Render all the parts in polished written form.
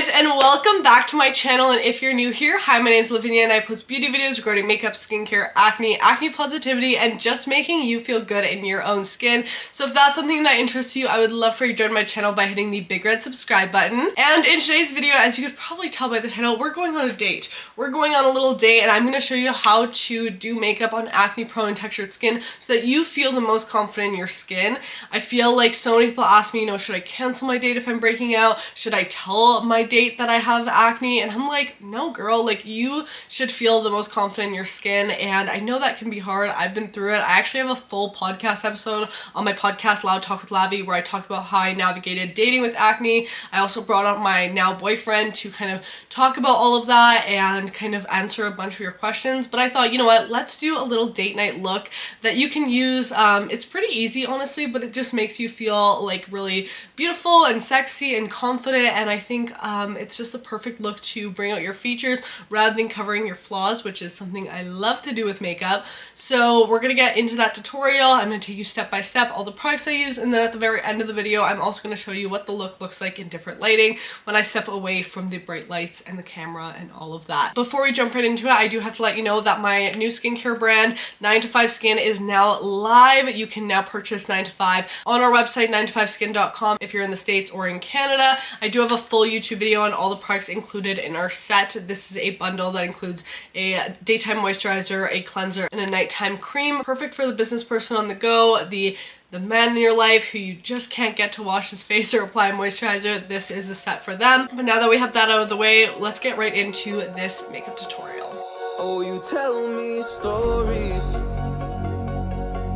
guys, and welcome back to my channel. And if you're new here, hi, my name's Lavinia and I post beauty videos regarding makeup, skincare, acne positivity, and just making you feel good in your own skin. So if that's something that interests you, I would love for you to join my channel by hitting the big red subscribe button. And in today's video, as you could probably tell by the title, we're going on a date. We're going on a little date and I'm going to show you how to do makeup on acne prone and textured skin so that you feel the most confident in your skin. I feel like so many people ask me, should I cancel my date if I'm breaking out? Should I tell my date that I have acne? And I'm like, no girl, like you should feel the most confident in your skin. And I know that can be hard. I've been through it. I actually have a full podcast episode on my podcast Loud Talk with Lavi where I talk about how I navigated dating with acne. I also brought out my now boyfriend to kind of talk about all of that and kind of answer a bunch of your questions. But I thought, you know what, let's do a little date night look that you can use. It's pretty easy, honestly, but it just makes you feel like really beautiful and sexy and confident. And I think it's just the perfect look to bring out your features rather than covering your flaws, which is something I love to do with makeup. So we're gonna get into that tutorial. I'm gonna take you step by step, all the products I use, and then at the very end of the video, I'm also gonna show you what the look looks like in different lighting when I step away from the bright lights and the camera and all of that. Before we jump right into it, I do have to let you know that my new skincare brand, 9 to 5 Skin, is now live. You can now purchase 9 to 5 on our website, 9to5skin.com, if you're in the States or in Canada. I do have a full YouTube video on all the products included in our set. This is a bundle that includes a daytime moisturizer, a cleanser, and a nighttime cream. Perfect for the business person on the go, the man in your life who you just can't get to wash his face or apply moisturizer. This is the set for them. But now that we have that out of the way, let's get right into this makeup tutorial. Oh, you tell me stories,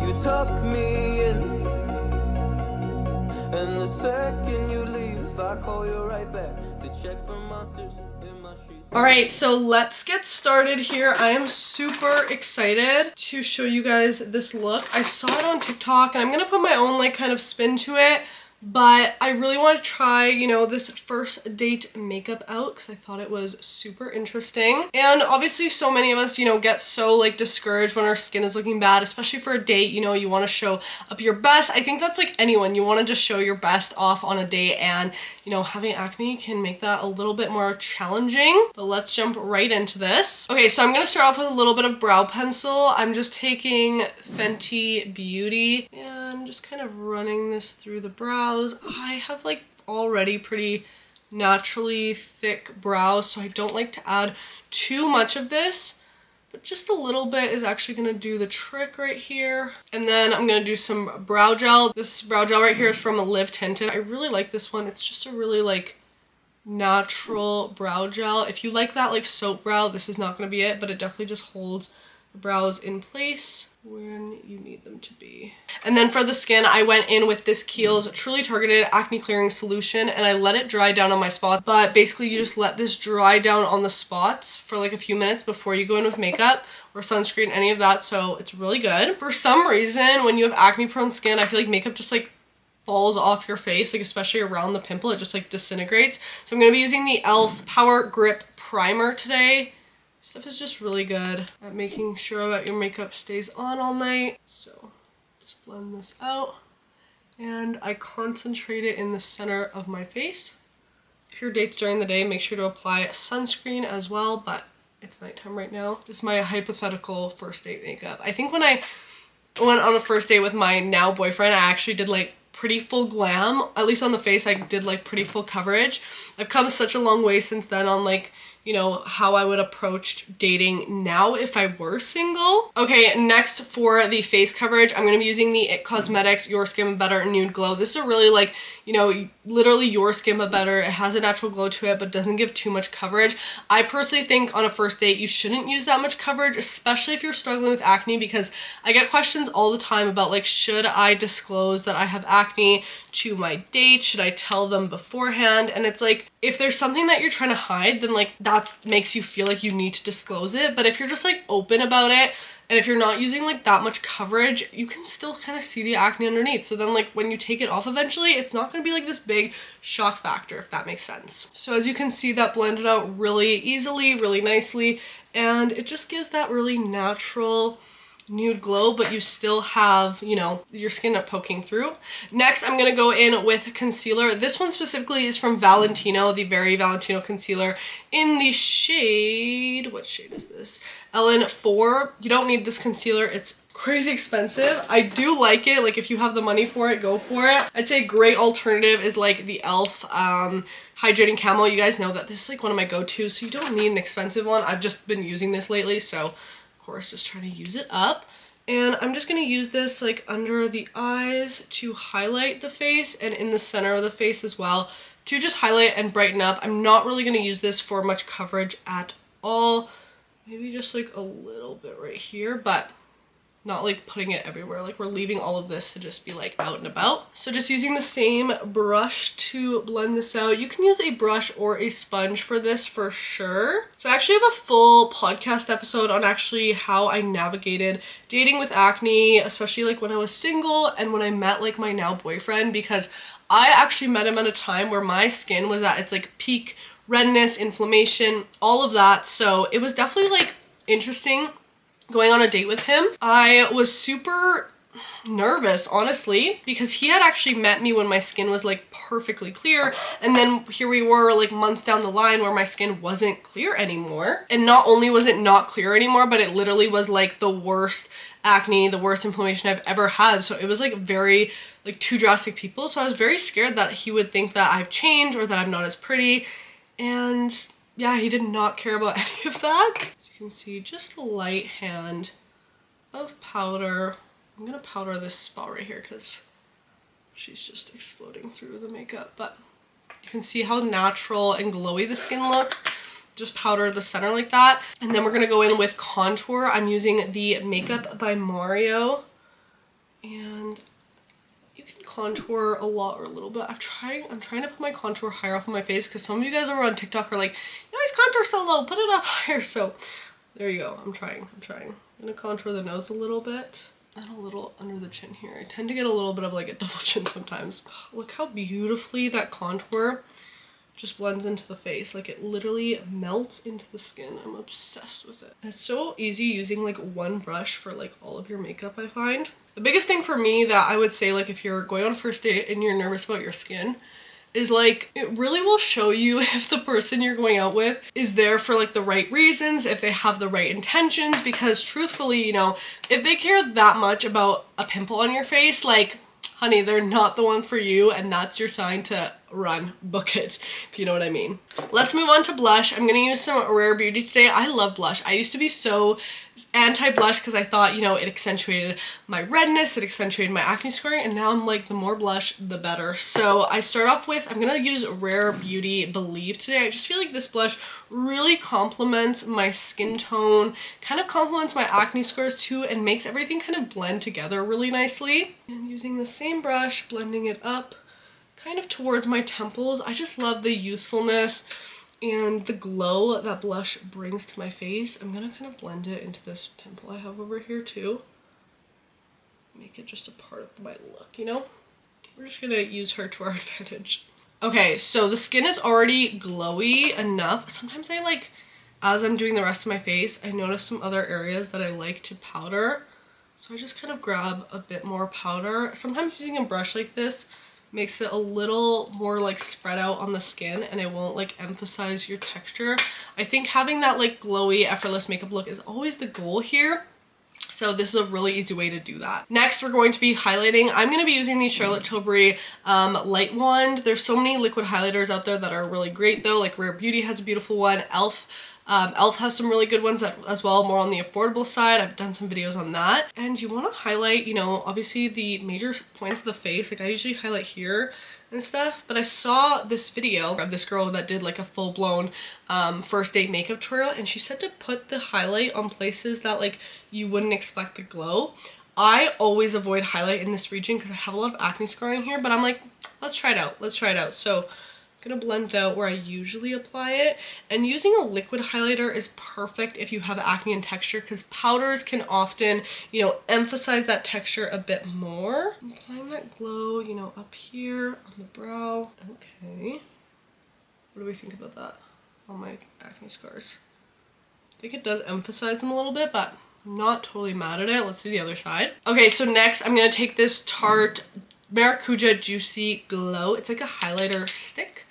you tuck me in, and the second you leave, I call you right back to check for monsters in my streets. Alright, so let's get started here. I am super excited to show you guys this look. I saw it on TikTok and I'm gonna put my own kind of spin to it, but I really want to try, this first date makeup out because I thought it was super interesting. And obviously so many of us, get so discouraged when our skin is looking bad, especially for a date. You want to show up your best. I think that's like anyone. You want to just show your best off on a date, and having acne can make that a little bit more challenging. But let's jump right into this. Okay, so I'm going to start off with a little bit of brow pencil. I'm just taking Fenty Beauty and just kind of running this through the brows. I have already pretty naturally thick brows, so I don't like to add too much of this, but just a little bit is actually going to do the trick right here. And then I'm going to do some brow gel. This brow gel right here is from Live Tinted. I really like this one. It's just a really natural brow gel. If you like that soap brow, this is not going to be it, but it definitely just holds the brows in place when you need them to be. And then for the skin, I went in with this Kiehl's Truly Targeted Acne Clearing Solution, and I let it dry down on my spots. But basically you just let this dry down on the spots for a few minutes before you go in with makeup or sunscreen, any of that. So it's really good. For some reason, when you have acne prone skin, I feel like makeup just falls off your face, especially around the pimple. It just disintegrates. So I'm going to be using the e.l.f. Power Grip Primer today. Stuff is just really good at making sure that your makeup stays on all night. So just blend this out and I concentrate it in the center of my face. If your date's during the day, make sure to apply sunscreen as well, but it's nighttime right now. This is my hypothetical first date makeup. I think when I went on a first date with my now boyfriend, I actually did pretty full glam. At least on the face, I did pretty full coverage. I've come such a long way since then on how I would approach dating now if I were single. Okay, next for the face coverage, I'm going to be using the IT Cosmetics Your Skin But Better Nude Glow. This is a really literally your skin but better. It has a natural glow to it but doesn't give too much coverage. I personally think on a first date you shouldn't use that much coverage, especially if you're struggling with acne, because I get questions all the time about should I disclose that I have acne to my date? Should I tell them beforehand? And it's if there's something that you're trying to hide, then that makes you feel like you need to disclose it. But if you're just open about it, and if you're not using that much coverage, you can still kind of see the acne underneath. So then when you take it off eventually, it's not going to be this big shock factor, if that makes sense. So as you can see, that blended out really easily, really nicely, and it just gives that really natural nude glow, but you still have, you know, your skin up poking through. Next, I'm gonna go in with concealer. This one specifically is from Valentino, the Very Valentino concealer in the shade, what shade is this? LN4. You don't need this concealer. It's crazy expensive. I do like it. Like, if you have the money for it, go for it. I'd say a great alternative is like the e.l.f. Hydrating Camo. You guys know that this is like one of my go-tos, so you don't need an expensive one. I've just been using this lately, so of course just trying to use it up. And I'm just going to use this like under the eyes to highlight the face, and in the center of the face as well to just highlight and brighten up. I'm not really going to use this for much coverage at all. Maybe just like a little bit right here, but not like putting it everywhere. Like, we're leaving all of this to just be like out and about. So just using the same brush to blend this out. You can use a brush or a sponge for this for sure. So I actually have a full podcast episode on actually how I navigated dating with acne, especially like when I was single and when I met like my now boyfriend, because I actually met him at a time where my skin was at its like peak redness, inflammation, all of that. So it was definitely like interesting going on a date with him. I was super nervous, honestly, because he had actually met me when my skin was like perfectly clear, and then here we were like months down the line where my skin wasn't clear anymore. And not only was it not clear anymore, but it literally was like the worst acne, the worst inflammation I've ever had. So it was like very like two drastic people. So I was very scared that he would think that I've changed or that I'm not as pretty. And yeah, he did not care about any of that. As you can see, just a light hand of powder. I'm gonna powder this spot right here because she's just exploding through the makeup, but you can see how natural and glowy the skin looks. Just powder the center like that. And then we're gonna go in with contour. I'm using the Makeup by Mario, and you can contour a lot or a little bit. I'm trying to put my contour higher up on my face because some of you guys over on TikTok are like, you always contour so low, put it up higher. So there you go. I'm trying. I'm gonna contour the nose a little bit and a little under the chin here. I tend to get a little bit of like a double chin sometimes. Look how beautifully that contour just blends into the face. Like, it literally melts into the skin. I'm obsessed with it. And it's so easy using like one brush for like all of your makeup, I find. The biggest thing for me that I would say, like, if you're going on a first date and you're nervous about your skin, is like, it really will show you if the person you're going out with is there for like the right reasons, if they have the right intentions. Because truthfully, you know, if they care that much about a pimple on your face, like, honey, they're not the one for you, and that's your sign to run, book it, if you know what I mean. Let's move on to blush. I'm gonna use some Rare Beauty today. I love blush. I used to be so anti-blush because I thought, you know, it accentuated my redness, it accentuated my acne scarring, and now I'm like, the more blush, the better. So I start off with, I'm gonna use Rare Beauty Believe today. I just feel like this blush really complements my skin tone, kind of complements my acne scars too, and makes everything kind of blend together really nicely. And using the same brush, blending it up kind of towards my temples. I just love the youthfulness and the glow that blush brings to my face. I'm gonna kind of blend it into this pimple I have over here too. Make it just a part of my look, you know? We're just gonna use her to our advantage. Okay, so the skin is already glowy enough. Sometimes I like, as I'm doing the rest of my face, I notice some other areas that I like to powder. So I just kind of grab a bit more powder. Sometimes using a brush like this makes it a little more like spread out on the skin, and it won't like emphasize your texture. I think having that like glowy, effortless makeup look is always the goal here. So this is a really easy way to do that. Next, we're going to be highlighting. I'm going to be using the Charlotte Tilbury Light Wand. There's so many liquid highlighters out there that are really great though. Like Rare Beauty has a beautiful one. e.l.f. has some really good ones as well, more on the affordable side. I've done some videos on that. And you want to highlight, you know, obviously the major points of the face. Like, I usually highlight here and stuff, but I saw this video of this girl that did like a full-blown first date makeup tutorial, and she said to put the highlight on places that like you wouldn't expect the glow. I always avoid highlight in this region because I have a lot of acne scarring here, but I'm like, let's try it out. So I'm gonna blend it out where I usually apply it. And using a liquid highlighter is perfect if you have acne and texture, because powders can often, you know, emphasize that texture a bit more. I'm applying that glow, you know, up here on the brow. Okay. What do we think about that on my acne scars? I think it does emphasize them a little bit, but I'm not totally mad at it. Let's do the other side. Okay, so next I'm gonna take this Tarte Maracuja Juicy Glow. It's like a highlighter stick.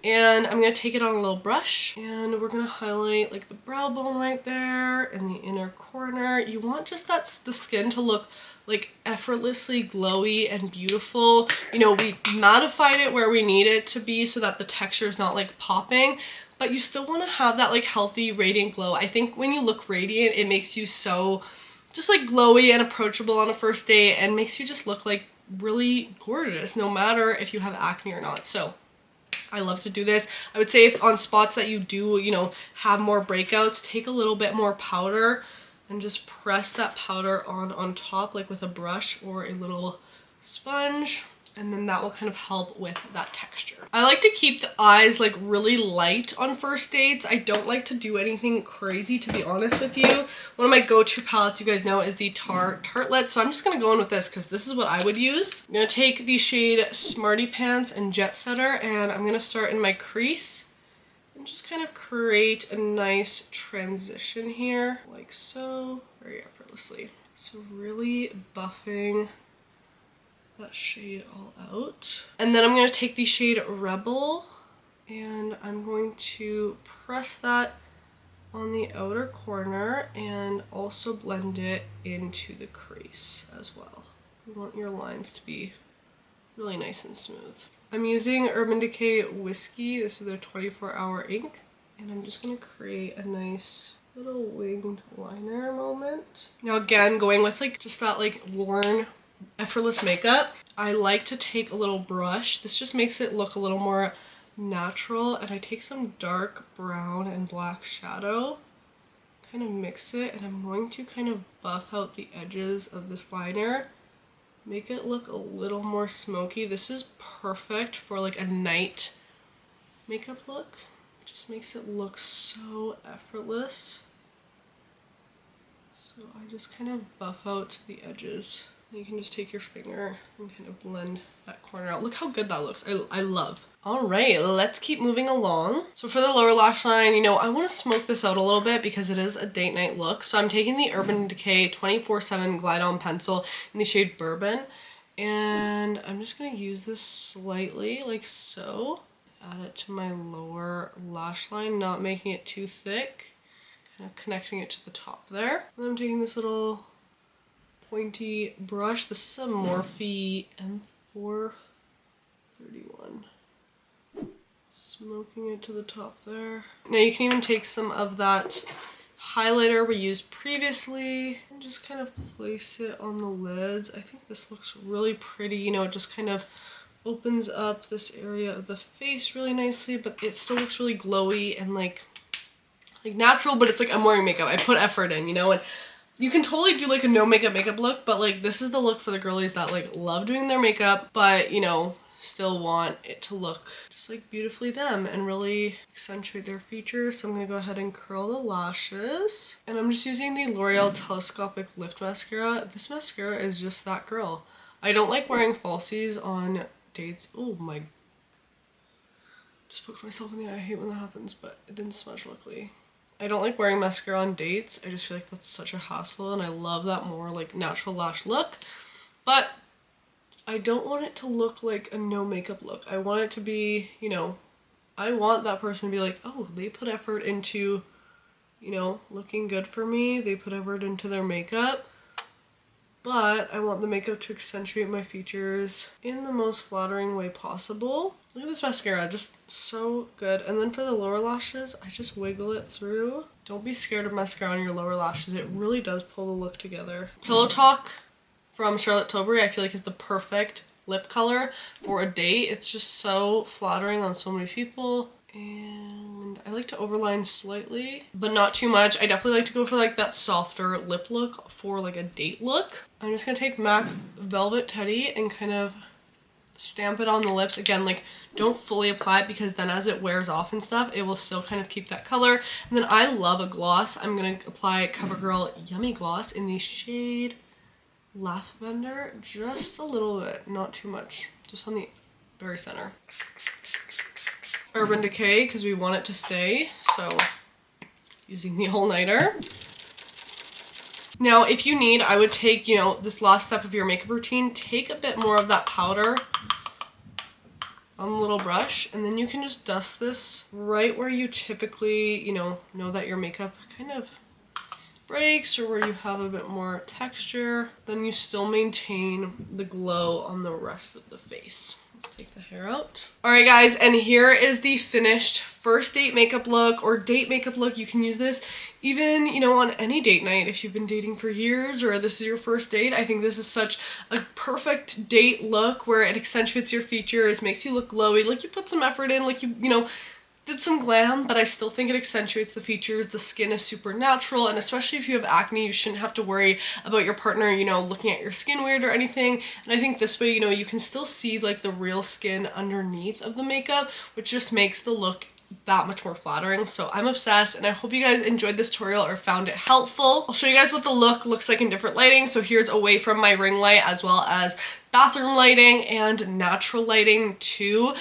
And I'm gonna take it on a little brush and we're gonna highlight like the brow bone right there and the inner corner. You want just the skin to look like effortlessly glowy and beautiful. You know, we mattified it where we need it to be so that the texture is not like popping, but you still want to have that like healthy radiant glow. I think when you look radiant, it makes you so just like glowy and approachable on a first date and makes you just look like really gorgeous no matter if you have acne or not. So I love to do this. I would say if on spots that you do, you know, have more breakouts, take a little bit more powder and just press that powder on top like with a brush or a little sponge, and then that will kind of help with that texture. I like to keep the eyes like really light on first dates. I don't like to do anything crazy, to be honest with you. One of my go-to palettes, you guys know, is the Tartelette. So I'm just gonna go in with this because this is what I would use. I'm gonna take the shade Smarty Pants and Jet Setter, and I'm gonna start in my crease and just kind of create a nice transition here, like so, very effortlessly. So really buffing that shade all out. And then I'm going to take the shade Rebel and I'm going to press that on the outer corner and also blend it into the crease as well. You want your lines to be really nice and smooth. I'm using Urban Decay Whiskey. This is their 24-hour ink. And I'm just going to create a nice little winged liner moment. Now again, going with like just that like worn effortless makeup, I like to take a little brush. This just makes it look a little more natural, and I take some dark brown and black shadow, kind of mix it, and I'm going to kind of buff out the edges of this liner, make it look a little more smoky. This is perfect for like a night makeup look. It just makes it look so effortless. So I just kind of buff out the edges. You can just take your finger and kind of blend that corner out. Look how good that looks. I love. All right, let's keep moving along. So for the lower lash line, you know, I want to smoke this out a little bit because it is a date night look. So I'm taking the Urban Decay 24/7 Glide On Pencil in the shade Bourbon. And I'm just going to use this slightly like so. Add it to my lower lash line, not making it too thick. Kind of connecting it to the top there. And I'm taking this little pointy brush. This is a Morphe M431. Smoking it to the top there. Now you can even take some of that highlighter we used previously and just kind of place it on the lids. I think this looks really pretty. You know, it just kind of opens up this area of the face really nicely, but it still looks really glowy and like natural, but it's like I'm wearing makeup. I put effort in, you know, and you can totally do like a no makeup look, but like this is the look for the girlies that like love doing their makeup, but you know, still want it to look just like beautifully them and really accentuate their features. So I'm gonna go ahead and curl the lashes, and I'm just using the L'Oreal Telescopic Lift Mascara. This mascara is just that girl. I don't like wearing falsies on dates. Oh my, just poked myself in the eye. I hate when that happens, but it didn't smudge luckily. I don't like wearing mascara on dates. I just feel like that's such a hassle, and I love that more like natural lash look, but I don't want it to look like a no makeup look. I want it to be, you know, I want that person to be like, oh, they put effort into, you know, looking good for me. They put effort into their makeup, but I want the makeup to accentuate my features in the most flattering way possible. Look at this mascara, just so good. And then for the lower lashes, I just wiggle it through. Don't be scared of mascara on your lower lashes. It really does pull the look together. Pillow Talk from Charlotte Tilbury, I feel like is the perfect lip color for a date. It's just so flattering on so many people. And I like to overline slightly, but not too much. I definitely like to go for like that softer lip look for like a date look. I'm just gonna take MAC Velvet Teddy and kind of stamp it on the lips. Again, like don't fully apply it because then as it wears off and stuff, it will still kind of keep that color. And then I love a gloss. I'm gonna apply CoverGirl Yummy Gloss in the shade Lavender, just a little bit, not too much, just on the very center. Urban Decay, because we want it to stay, so using the all-nighter. Now, if you need, I would take, you know, this last step of your makeup routine, take a bit more of that powder on the little brush, and then you can just dust this right where you typically, you know that your makeup kind of breaks or where you have a bit more texture. Then you still maintain the glow on the rest of the face. Let's take the hair out. Alright guys, and here is the finished first date makeup look or date makeup look. You can use this even, you know, on any date night if you've been dating for years or this is your first date. I think this is such a perfect date look where it accentuates your features, makes you look glowy, like you put some effort in, like you know, did some glam, but I still think it accentuates the features. The skin is super natural, and especially if you have acne, you shouldn't have to worry about your partner, you know, looking at your skin weird or anything. And I think this way, you know, you can still see like the real skin underneath of the makeup, which just makes the look that much more flattering. So I'm obsessed, and I hope you guys enjoyed this tutorial or found it helpful. I'll show you guys what the look looks like in different lighting. So here's away from my ring light as well as bathroom lighting and natural lighting too,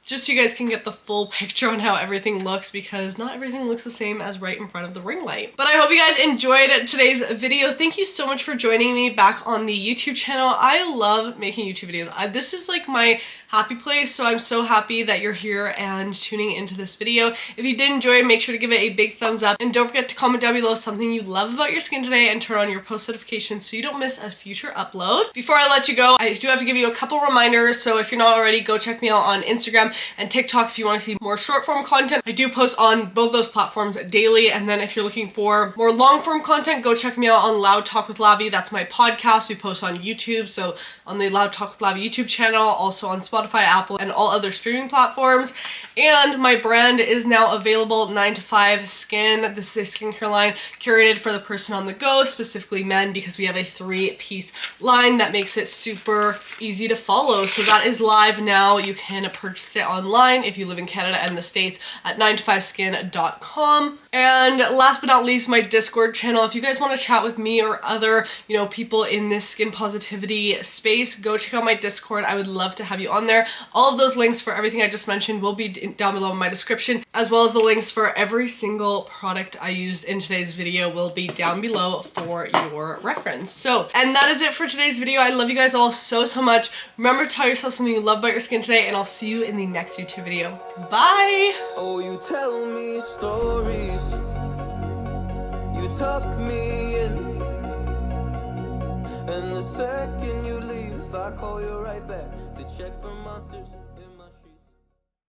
just so you guys can get the full picture on how everything looks, because not everything looks the same as right in front of the ring light. But I hope you guys enjoyed today's video. Thank you so much for joining me back on the YouTube channel. I love making YouTube videos. This is like my happy place, so I'm so happy that you're here and tuning into this video. If you did enjoy, make sure to give it a big thumbs up, and don't forget to comment down below something you love about your skin today and turn on your post notifications so you don't miss a future upload. Before I let you go, I do have to give you a couple reminders. So if you're not already, go check me out on Instagram and TikTok if you want to see more short form content. I do post on both those platforms daily, and then if you're looking for more long form content, go check me out on Loud Talk with Lavi. That's my podcast. We post on YouTube, so on the Loud Talk with Lavi YouTube channel, also on Spotify, Apple, and all other streaming platforms. And my brand is now available, 9 to 5 Skin. This is a skincare line curated for the person on the go, specifically men, because we have a 3-piece line that makes it super easy to follow. So that is live now. You can purchase it online if you live in Canada and the States at 9to5skin.com. And last but not least, my Discord channel. If you guys want to chat with me or other, you know, people in this skin positivity space, go check out my Discord. I would love to have you on there. All of those links for everything I just mentioned will be down below in my description, as well as the links for every single product I used in today's video will be down below for your reference. So, and that is it for today's video. I love you guys all so much. Remember to tell yourself something you love about your skin today, and I'll see you in the next YouTube video. Bye! Oh, you tell me stories, you tuck me in, and the second you leave, I call you right back to check for monsters.